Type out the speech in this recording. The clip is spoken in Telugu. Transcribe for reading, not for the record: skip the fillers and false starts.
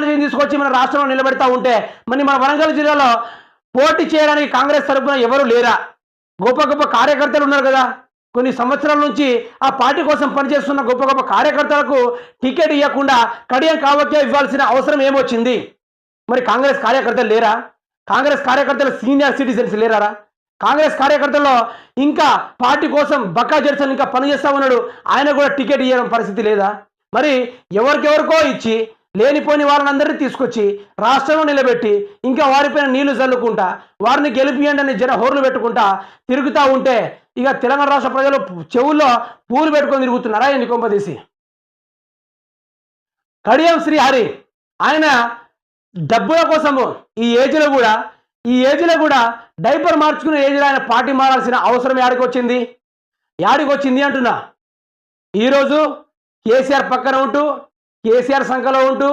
తీసుకొచ్చి మన రాష్ట్రంలో నిలబెడతా ఉంటే మరి మన వరంగల్ జిల్లాలో పోటీ చేయడానికి కాంగ్రెస్ తరఫున ఎవరు లేరా? గొప్ప గొప్ప కార్యకర్తలు ఉన్నారు కదా, కొన్ని సంవత్సరాల నుంచి ఆ పార్టీ కోసం పనిచేస్తున్న గొప్ప గొప్ప కార్యకర్తలకు టికెట్ ఇవ్వకుండా కడియం కావకే ఇవ్వాల్సిన అవసరం ఏమొచ్చింది? మరి కాంగ్రెస్ కార్యకర్తలు లేరా? కాంగ్రెస్ కార్యకర్తలు సీనియర్ సిటిజన్స్ లేరా? కాంగ్రెస్ కార్యకర్తల్లో ఇంకా పార్టీ కోసం బక్కా జడ్సన్ ఇంకా పనిచేస్తా ఉన్నాడు, ఆయన కూడా టికెట్ ఇవ్వడం పరిస్థితి లేదా? మరి ఎవరికెవరికో ఇచ్చి లేనిపోని వాళ్ళందరినీ తీసుకొచ్చి రాష్ట్రంలో నిలబెట్టి ఇంకా వారిపైన నీళ్లు చల్లుకుంటా వారిని గెలిపియండి అని జన హోర్లు పెట్టుకుంటా తిరుగుతూ ఉంటే ఇక తెలంగాణ రాష్ట్ర ప్రజలు చెవుల్లో పూలు పెట్టుకొని తిరుగుతున్నారా ఎన్ని కొంపదీసి? కడియం శ్రీహరి ఆయన డబ్బుల కోసము ఈ ఏజ్లో కూడా డైపర్ మార్చుకునే ఏజ్లో ఆయన పార్టీ మారాల్సిన అవసరం యాడికి వచ్చింది అంటున్నా. ఈరోజు కేసీఆర్ పక్కన ఉంటూ కేసీఆర్ సంఖలో ఉంటూ